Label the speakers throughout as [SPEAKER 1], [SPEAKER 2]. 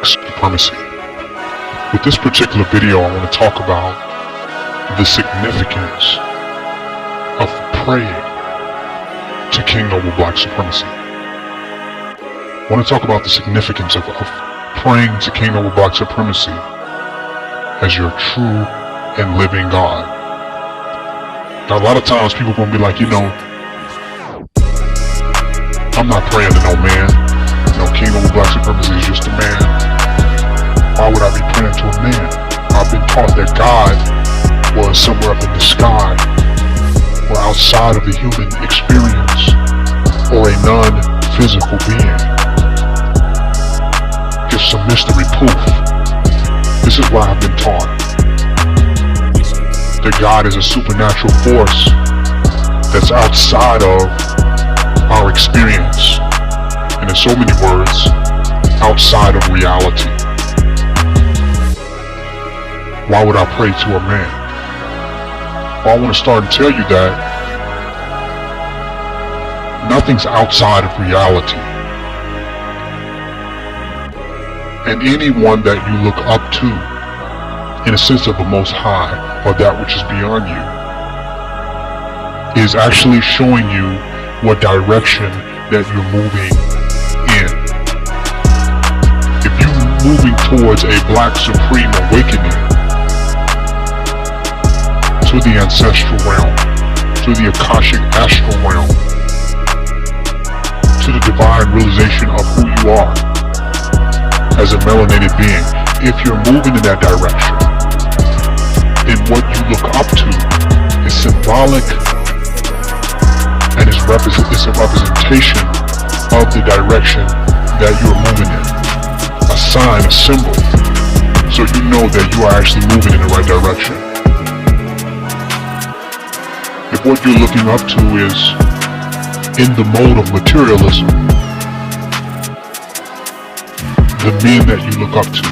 [SPEAKER 1] supremacy. With this particular video, I want to talk about the significance of praying to King Noble Black Supremacy. I want to talk about the significance of praying to King Noble Black Supremacy as your true and living God. Now, a lot of times people are going to be like, I'm not praying to no man. King Noble Black Supremacy is just a man. Why would I be praying to a man? I've been taught that God was somewhere up in the sky or outside of the human experience or a non-physical being. Just some mystery proof. This is what I've been taught. That God is a supernatural force that's outside of our experience. And in so many words, outside of reality. Why would I pray to a man? Well, I want to start and tell you that nothing's outside of reality. And anyone that you look up to, in a sense of the Most High, or that which is beyond you, is actually showing you what direction that you're moving in. If you're moving towards a black supreme awakening to the ancestral realm, to the Akashic astral realm, to the divine realization of who you are as a melanated being, if you're moving in that direction, then what you look up to is symbolic and it's a representation of the direction that you are moving in. A sign, a symbol, so you know that you are actually moving in the right direction. If what you're looking up to is in the mode of materialism, the men that you look up to,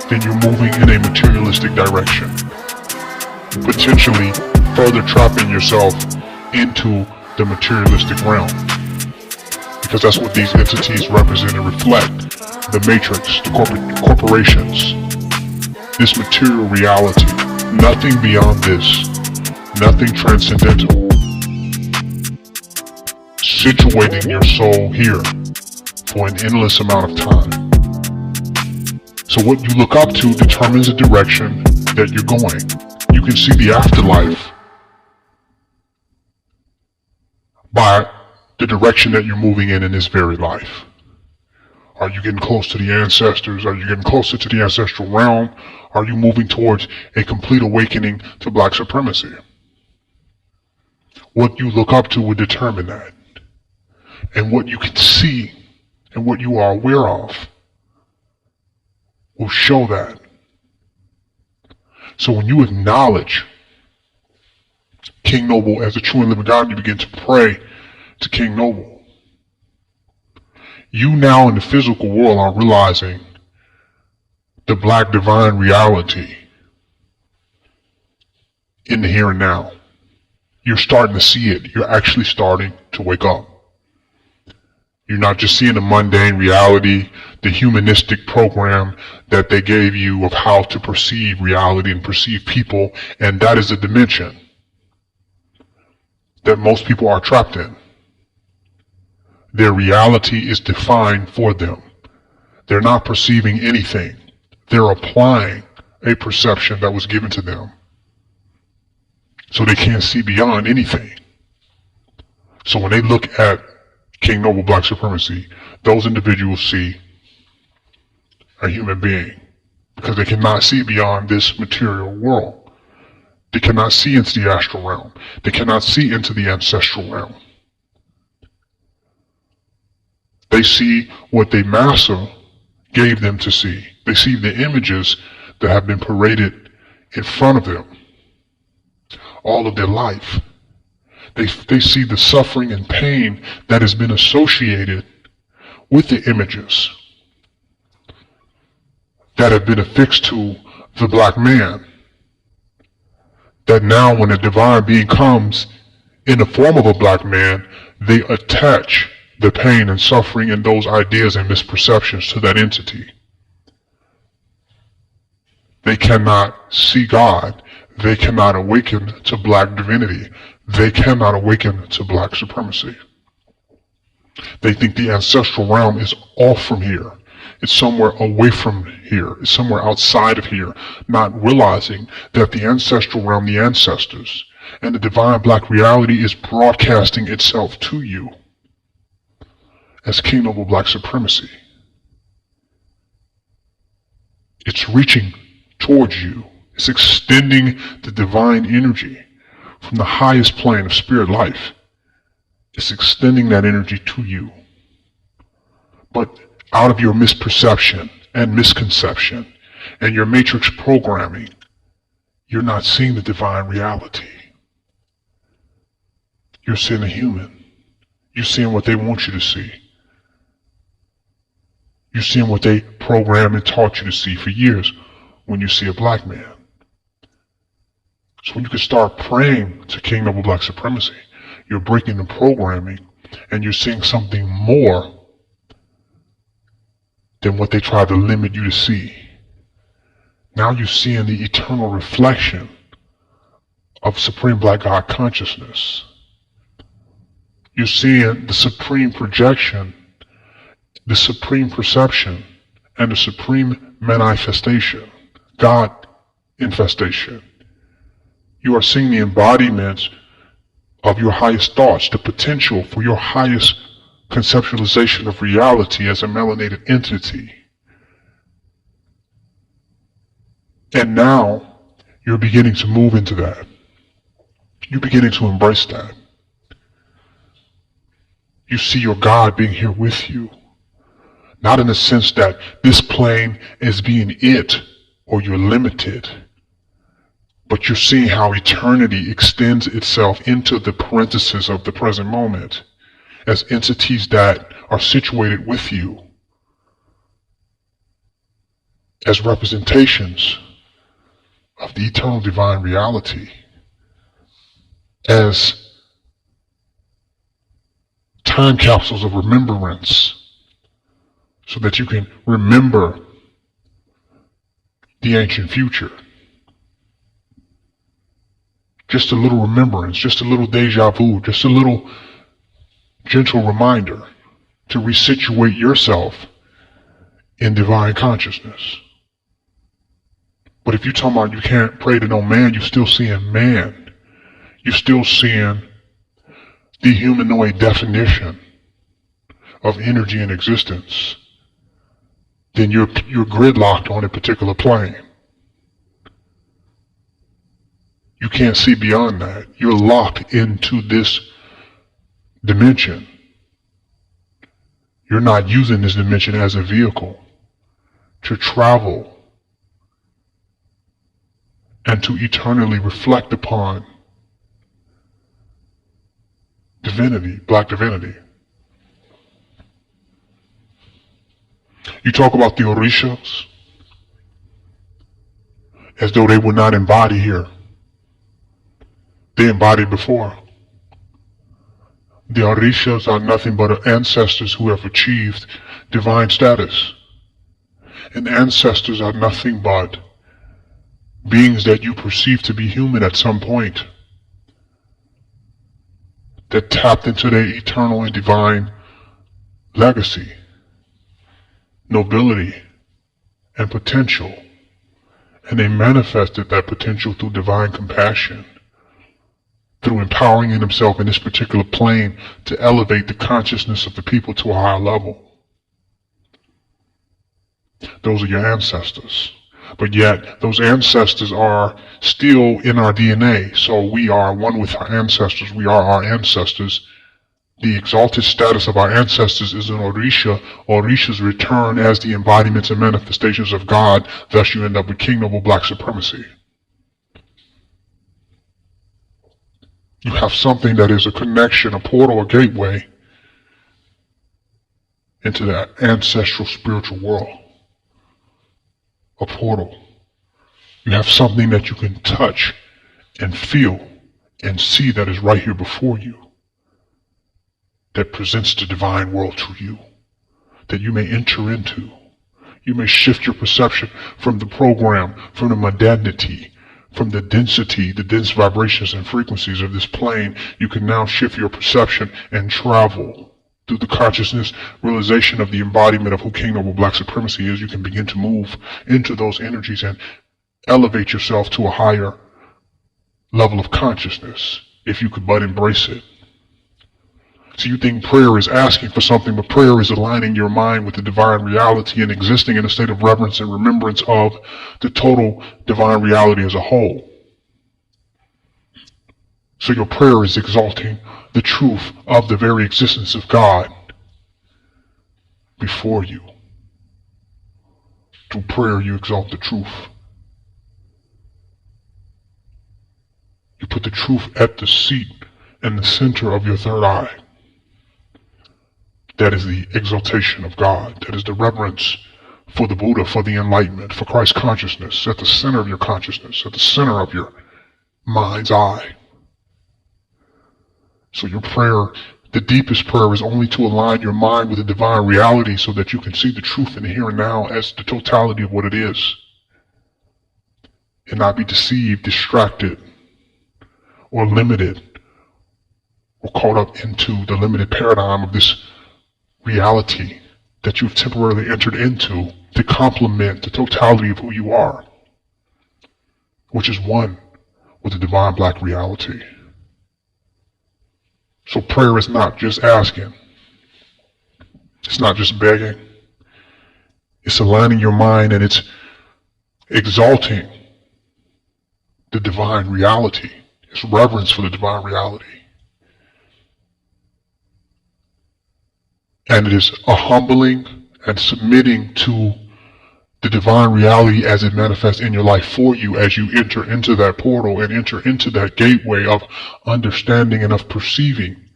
[SPEAKER 1] then you're moving in a materialistic direction, potentially further trapping yourself into the materialistic realm. Because that's what these entities represent and reflect. The matrix, the corporations, this material reality, nothing beyond this, nothing transcendental. Situating your soul here for an endless amount of time. So what you look up to determines the direction that you're going. You can see the afterlife by the direction that you're moving in this very life. Are you getting close to the ancestors? Are you getting closer to the ancestral realm? Are you moving towards a complete awakening to black supremacy? What you look up to will determine that. And what you can see and what you are aware of will show that. So when you acknowledge King Noble as a true and living God, you begin to pray to King Noble. You now in the physical world are realizing the black divine reality in the here and now. You're starting to see it. You're actually starting to wake up. You're not just seeing the mundane reality, the humanistic program that they gave you of how to perceive reality and perceive people, and that is a dimension that most people are trapped in. Their reality is defined for them. They're not perceiving anything. They're applying a perception that was given to them. So they can't see beyond anything. So when they look at King Noble Black Supremacy, those individuals see a human being because they cannot see beyond this material world. They cannot see into the astral realm. They cannot see into the ancestral realm. They see what their master gave them to see. They see the images that have been paraded in front of them all of their life. They see the suffering and pain that has been associated with the images that have been affixed to the black man. That now when a divine being comes in the form of a black man, they attach the pain and suffering and those ideas and misperceptions to that entity. They cannot see God. They cannot awaken to black divinity. They cannot awaken to black supremacy. They think the ancestral realm is off from here. It's somewhere away from here. It's somewhere outside of here, not realizing that the ancestral realm, the ancestors, and the divine black reality is broadcasting itself to you as King Noble Black Supremacy. It's reaching towards you. It's extending the divine energy from the highest plane of spirit life. It's extending that energy to you. But out of your misperception and misconception and your matrix programming, you're not seeing the divine reality. You're seeing a human. You're seeing what they want you to see. You're seeing what they programmed and taught you to see for years when you see a black man. So when you can start praying to King Noble Black Supremacy, you're breaking the programming and you're seeing something more than what they tried to limit you to see. Now you're seeing the eternal reflection of Supreme Black God consciousness. You're seeing the supreme projection, the supreme perception, and the supreme manifestation, God infestation. You are seeing the embodiments of your highest thoughts, the potential for your highest conceptualization of reality as a melanated entity. And now you're beginning to move into that. You're beginning to embrace that. You see your God being here with you. Not in the sense that this plane is being it or you're limited, but you're seeing how eternity extends itself into the parenthesis of the present moment as entities that are situated with you as representations of the eternal divine reality, as time capsules of remembrance, so that you can remember the ancient future. Just a little remembrance, just a little deja vu, just a little gentle reminder to resituate yourself in divine consciousness. But if you're talking about you can't pray to no man, you're still seeing man. You're still seeing the humanoid definition of energy and existence. Then you're gridlocked on a particular plane. You can't see beyond that. You're locked into this dimension. You're not using this dimension as a vehicle to travel and to eternally reflect upon divinity, black divinity. You talk about the Orishas as though they would not embody here. They embodied before. The Orishas are nothing but ancestors who have achieved divine status. And ancestors are nothing but beings that you perceive to be human at some point, that tapped into their eternal and divine legacy, nobility, and potential. And they manifested that potential through divine compassion, through empowering himself in this particular plane to elevate the consciousness of the people to a higher level. Those are your ancestors. But yet, those ancestors are still in our DNA. So we are one with our ancestors. We are our ancestors. The exalted status of our ancestors is an Orisha. Orishas return as the embodiments and manifestations of God. Thus you end up with King Noble Black Supremacy. You have something that is a connection, a portal, a gateway into that ancestral spiritual world. A portal. You have something that you can touch and feel and see that is right here before you, that presents the divine world to you, that you may enter into. You may shift your perception from the program, from the mundanity, from the density, the dense vibrations and frequencies of this plane. You can now shift your perception and travel through the consciousness realization of the embodiment of who King Noble Black Supremacy is. You can begin to move into those energies and elevate yourself to a higher level of consciousness, if you could but embrace it. So you think prayer is asking for something, but prayer is aligning your mind with the divine reality and existing in a state of reverence and remembrance of the total divine reality as a whole. So your prayer is exalting the truth of the very existence of God before you. Through prayer, you exalt the truth. You put the truth at the seat in the center of your third eye. That is the exaltation of God. That is the reverence for the Buddha, for the enlightenment, for Christ consciousness at the center of your consciousness, at the center of your mind's eye. So your prayer, the deepest prayer, is only to align your mind with the divine reality so that you can see the truth in the here and now as the totality of what it is, and not be deceived, distracted, or limited, or caught up into the limited paradigm of this reality that you've temporarily entered into to complement the totality of who you are, which is one with the divine black reality. So prayer is not just asking. It's not just begging. It's aligning your mind, and it's exalting the divine reality. It's reverence for the divine reality. And it is a humbling and submitting to the divine reality as it manifests in your life for you as you enter into that portal and enter into that gateway of understanding and of perceiving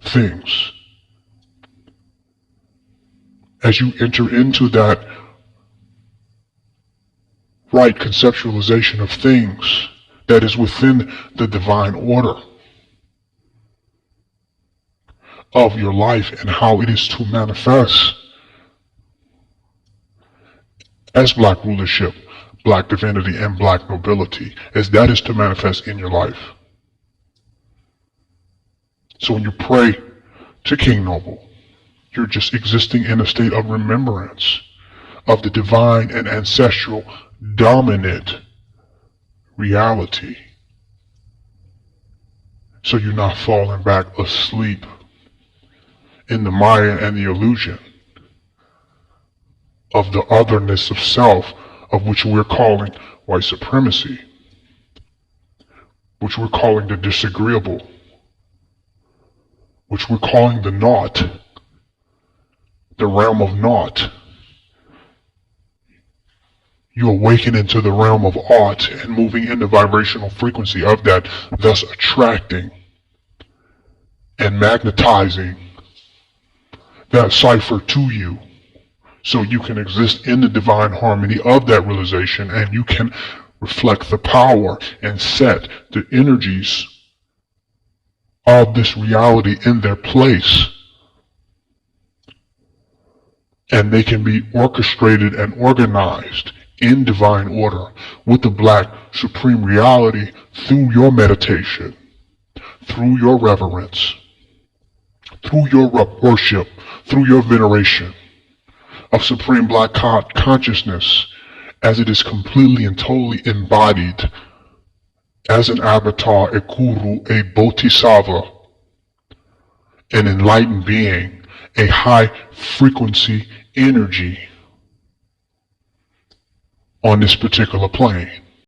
[SPEAKER 1] things. As you enter into that right conceptualization of things that is within the divine order of your life and how it is to manifest as black rulership, black divinity, and black nobility, as that is to manifest in your life. So when you pray to King Noble, you're just existing in a state of remembrance of the divine and ancestral dominant reality. So you're not falling back asleep in the Maya and the illusion of the otherness of self, of which we're calling white supremacy, which we're calling the disagreeable, which we're calling the naught, the realm of naught. You awaken into the realm of ought and moving in the vibrational frequency of that, thus attracting and magnetizing that cipher to you, so you can exist in the divine harmony of that realization, and you can reflect the power and set the energies of this reality in their place. And they can be orchestrated and organized in divine order with the black supreme reality through your meditation, through your reverence, through your worship, through your veneration of supreme black consciousness as it is completely and totally embodied as an avatar, a guru, a bodhisattva, an enlightened being, a high frequency energy on this particular plane.